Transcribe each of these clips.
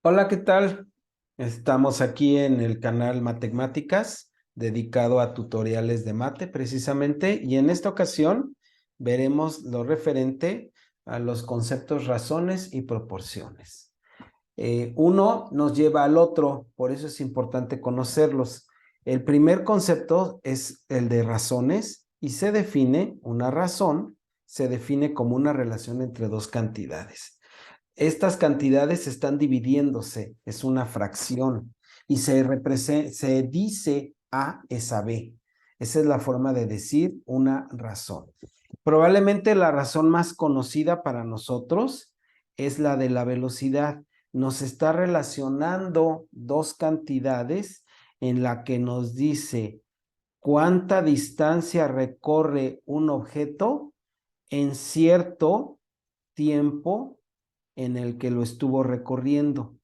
Hola, ¿qué tal? Estamos aquí en el canal Matemáticas, dedicado a tutoriales de mate precisamente, y en esta ocasión veremos lo referente a los conceptos razones y proporciones. Uno nos lleva al otro, por eso es importante conocerlos. El primer concepto es el de razones y se define una razón, se define como una relación entre dos cantidades. Estas cantidades están dividiéndose, es una fracción y se dice A es a B. Esa es la forma de decir una razón. Probablemente la razón más conocida para nosotros es la de la velocidad. Nos está relacionando dos cantidades en la que nos dice cuánta distancia recorre un objeto en cierto tiempo en el que lo estuvo recorriendo.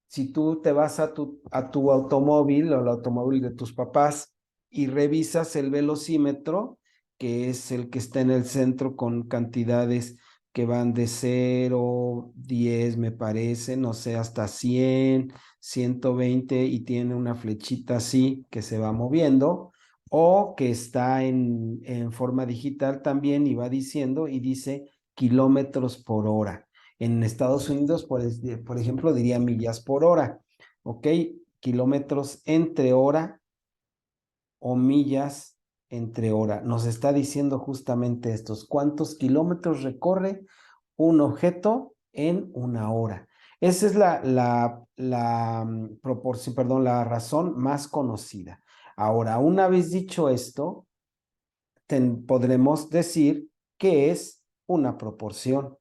Si tú te vas a tu automóvil o el automóvil de tus papás y revisas el velocímetro, que es el que está en el centro con cantidades que van de 0, 10, me parece, no sé, hasta 100, 120 y tiene una flechita así que se va moviendo, o que está en forma digital también y va diciendo y dice kilómetros por hora. En Estados Unidos, por ejemplo, diría millas por hora, ¿ok? Kilómetros entre hora o millas entre hora. Nos está diciendo justamente estos, cuántos kilómetros recorre un objeto en una hora. Esa es proporción, perdón, la razón más conocida. Ahora, una vez dicho esto, podremos decir que es una proporción.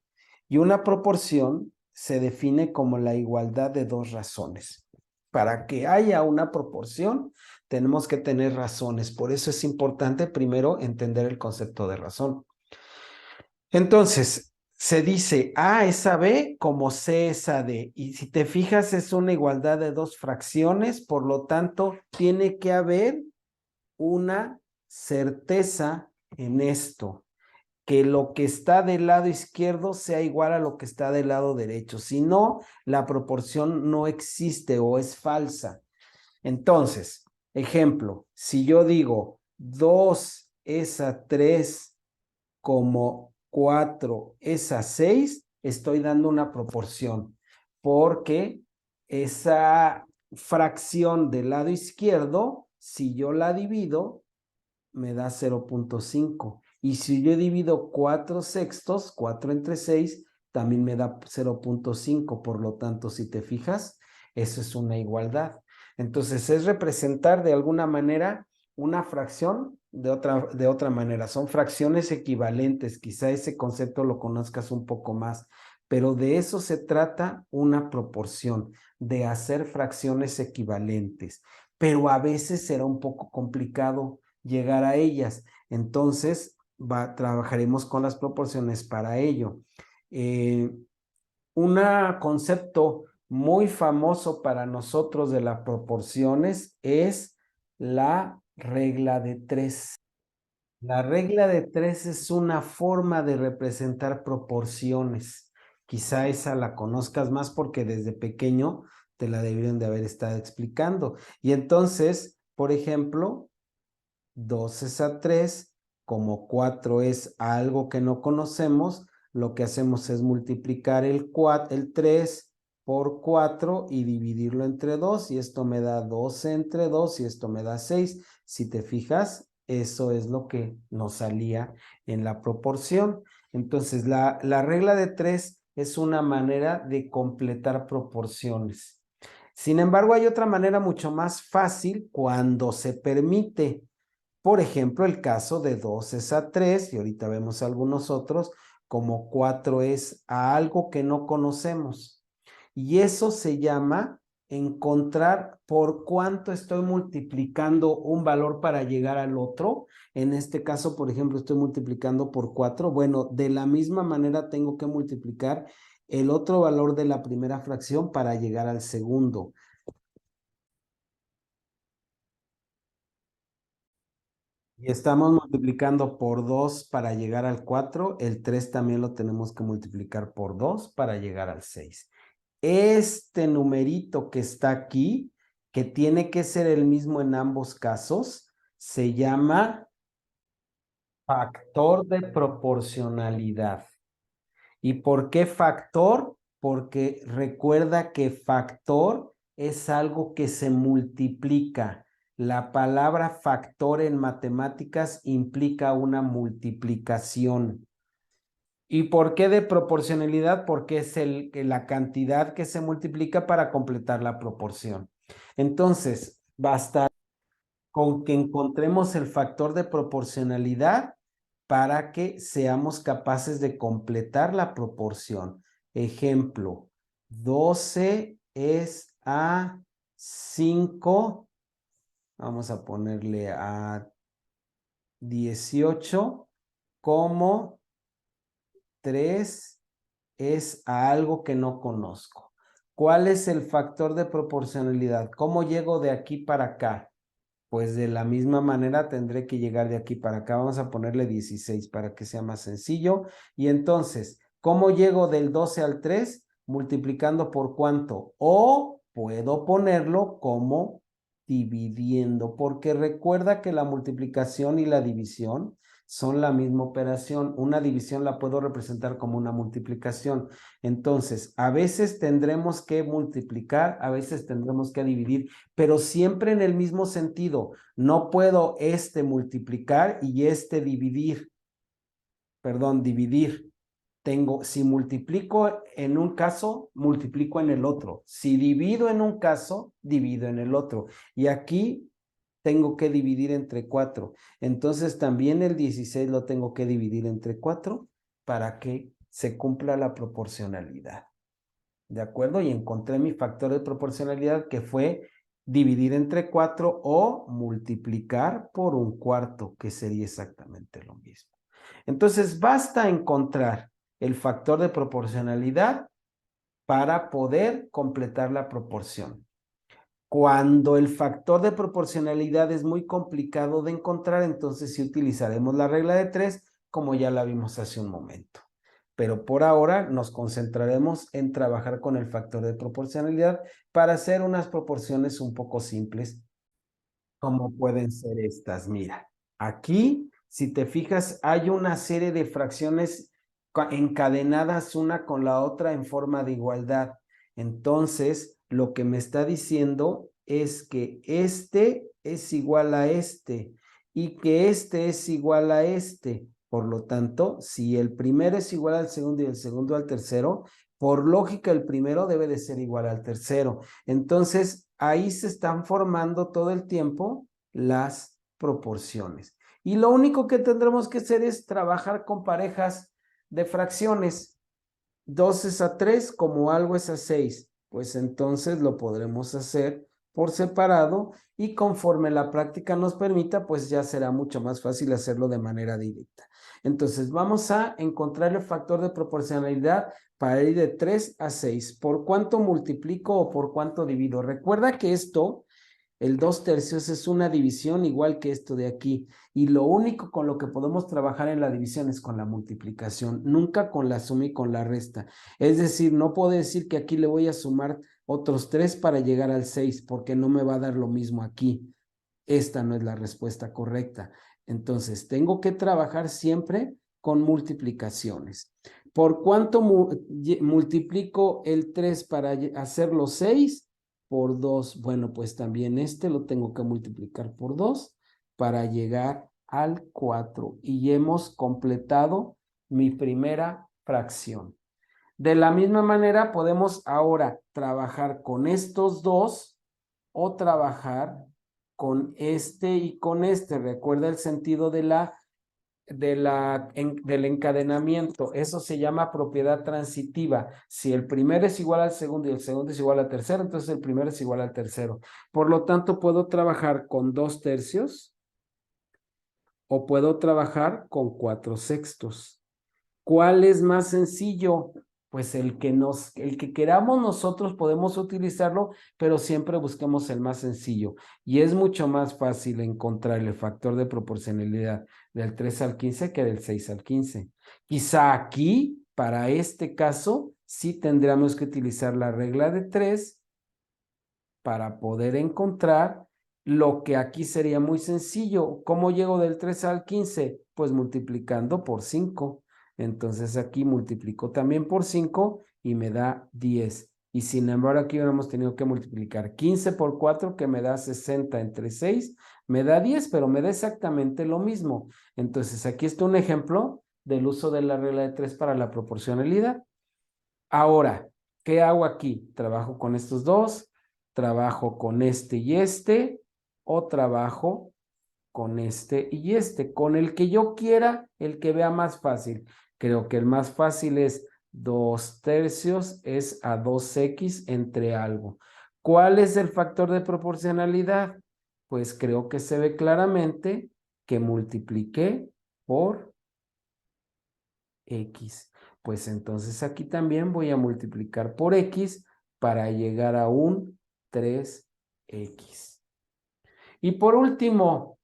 Y una proporción se define como la igualdad de dos razones. Para que haya una proporción, tenemos que tener razones. Por eso es importante primero entender el concepto de razón. Entonces, se dice A es a B como C es a D. Y si te fijas, es una igualdad de dos fracciones. Por lo tanto, tiene que haber una certeza en esto, que lo que está del lado izquierdo sea igual a lo que está del lado derecho. Si no, la proporción no existe o es falsa. Entonces, ejemplo, si yo digo 2 es a 3 como 4 es a 6, estoy dando una proporción, porque esa fracción del lado izquierdo, si yo la divido, me da 0.5. Y si yo divido 4 sextos, 4 entre 6, también me da 0.5. Por lo tanto, si te fijas, eso es una igualdad. Entonces, es representar de alguna manera una fracción de otra manera. Son fracciones equivalentes. Quizá ese concepto lo conozcas un poco más, pero de eso se trata una proporción, de hacer fracciones equivalentes. Pero a veces será un poco complicado llegar a ellas. Entonces, trabajaremos con las proporciones para ello. Eh, un concepto muy famoso para nosotros de las proporciones es la regla de tres. La regla de tres es una forma de representar proporciones. Quizá esa la conozcas más porque desde pequeño te la debieron de haber estado explicando. Y entonces, por ejemplo, 2 es a 3, como 4 es algo que no conocemos, lo que hacemos es multiplicar el 3 por 4 y dividirlo entre 2, y esto me da 12 entre 2 y esto me da 6. Si te fijas, eso es lo que nos salía en la proporción. Entonces, la regla de 3 es una manera de completar proporciones. Sin embargo, hay otra manera mucho más fácil cuando se permite. Por ejemplo, el caso de 2 es a 3, y ahorita vemos algunos otros, como 4 es a algo que no conocemos. Y eso se llama encontrar por cuánto estoy multiplicando un valor para llegar al otro. En este caso, por ejemplo, estoy multiplicando por 4. Bueno, de la misma manera tengo que multiplicar el otro valor de la primera fracción para llegar al segundo. Y estamos multiplicando por 2 para llegar al 4. El 3 también lo tenemos que multiplicar por 2 para llegar al 6. este numerito que está aquí, que tiene que ser el mismo en ambos casos, se llama factor de proporcionalidad. ¿Y por qué factor? Porque recuerda que factor es algo que se multiplica. La palabra factor en matemáticas implica una multiplicación. ¿Y por qué de proporcionalidad? Porque es la cantidad que se multiplica para completar la proporción. Entonces, basta con que encontremos el factor de proporcionalidad para que seamos capaces de completar la proporción. Ejemplo, 12 es a 5, vamos a ponerle a 18, como 3 es a algo que no conozco. ¿Cuál es el factor de proporcionalidad? ¿Cómo llego de aquí para acá? Pues de la misma manera tendré que llegar de aquí para acá. Vamos a ponerle 16 para que sea más sencillo. Y entonces, ¿cómo llego del 12 al 3? Multiplicando por cuánto. O puedo ponerlo como dividiendo, porque recuerda que la multiplicación y la división son la misma operación. Una división la puedo representar como una multiplicación. Entonces, a veces tendremos que multiplicar, a veces tendremos que dividir, pero siempre en el mismo sentido. No puedo multiplicar y dividir. Perdón, dividir. Si multiplico en un caso, multiplico en el otro. Si divido en un caso, divido en el otro. Y aquí tengo que dividir entre 4. Entonces también el 16 lo tengo que dividir entre 4 para que se cumpla la proporcionalidad. ¿De acuerdo? Y encontré mi factor de proporcionalidad, que fue dividir entre 4 o multiplicar por un cuarto, que sería exactamente lo mismo. Entonces, basta encontrar el factor de proporcionalidad para poder completar la proporción. Cuando el factor de proporcionalidad es muy complicado de encontrar, entonces sí utilizaremos la regla de 3, como ya la vimos hace un momento. Pero por ahora nos concentraremos en trabajar con el factor de proporcionalidad para hacer unas proporciones un poco simples, como pueden ser estas. Mira, aquí, si te fijas, hay una serie de fracciones encadenadas una con la otra en forma de igualdad. Entonces, lo que me está diciendo es que este es igual a este y que este es igual a este. Por lo tanto, si el primero es igual al segundo y el segundo al tercero, por lógica el primero debe de ser igual al tercero. Entonces, ahí se están formando todo el tiempo las proporciones. Y lo único que tendremos que hacer es trabajar con parejas de fracciones. 2 es a 3, como algo es a 6. Pues entonces lo podremos hacer por separado y conforme la práctica nos permita, pues ya será mucho más fácil hacerlo de manera directa. Entonces vamos a encontrar el factor de proporcionalidad para ir de 3 a 6. ¿Por cuánto multiplico o por cuánto divido? Recuerda que esto, el 2/3, es una división igual que esto de aquí. Y lo único con lo que podemos trabajar en la división es con la multiplicación, nunca con la suma y con la resta. Es decir, no puedo decir que aquí le voy a sumar otros 3 para llegar al 6, porque no me va a dar lo mismo aquí. Esta no es la respuesta correcta. Entonces, tengo que trabajar siempre con multiplicaciones. ¿Por cuánto multiplico el 3 para hacerlo 6? Por 2. Bueno, pues también lo tengo que multiplicar por 2 para llegar al 4. Y hemos completado mi primera fracción. De la misma manera, podemos ahora trabajar con estos dos o trabajar con este y con este. Recuerda el sentido del encadenamiento. Eso se llama propiedad transitiva. Si el primero es igual al segundo y el segundo es igual al tercero, entonces el primero es igual al tercero. Por lo tanto, puedo trabajar con 2/3 o puedo trabajar con 4/6. ¿Cuál es más sencillo? Pues el que queramos nosotros podemos utilizarlo, pero siempre busquemos el más sencillo. Y es mucho más fácil encontrar el factor de proporcionalidad del 3 al 15 que del 6 al 15. Quizá aquí, para este caso, sí tendríamos que utilizar la regla de 3 para poder encontrar lo que aquí sería muy sencillo. ¿Cómo llego del 3 al 15? Pues multiplicando por 5. Entonces aquí multiplico también por 5 y me da 10. Y sin embargo aquí hubiéramos tenido que multiplicar 15 por 4, que me da 60 entre 6, me da 10, pero me da exactamente lo mismo. Entonces aquí está un ejemplo del uso de la regla de 3 para la proporcionalidad. Ahora, ¿qué hago aquí? ¿Trabajo con estos dos? ¿Trabajo con este y este? ¿O trabajo con este y este? Con el que yo quiera, el que vea más fácil. Creo que el más fácil es 2/3 es a 2x entre algo. ¿Cuál es el factor de proporcionalidad? Pues creo que se ve claramente que multipliqué por x. Pues entonces aquí también voy a multiplicar por x para llegar a un 3x. Y por último,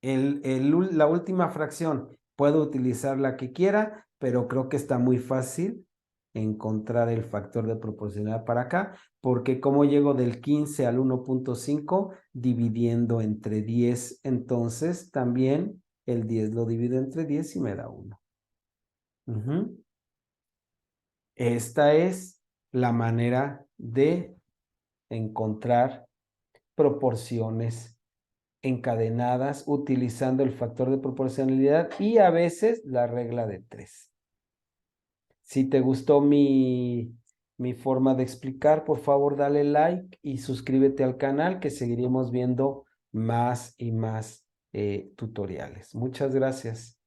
la última fracción, puedo utilizar la que quiera, pero creo que está muy fácil encontrar el factor de proporcionalidad para acá, porque como llego del 15 al 1.5 dividiendo entre 10, entonces también el 10 lo divido entre 10 y me da 1. Esta es la manera de encontrar proporciones encadenadas utilizando el factor de proporcionalidad y a veces la regla de 3. Si te gustó mi forma de explicar, por favor dale like y suscríbete al canal, que seguiremos viendo más y más tutoriales. Muchas gracias.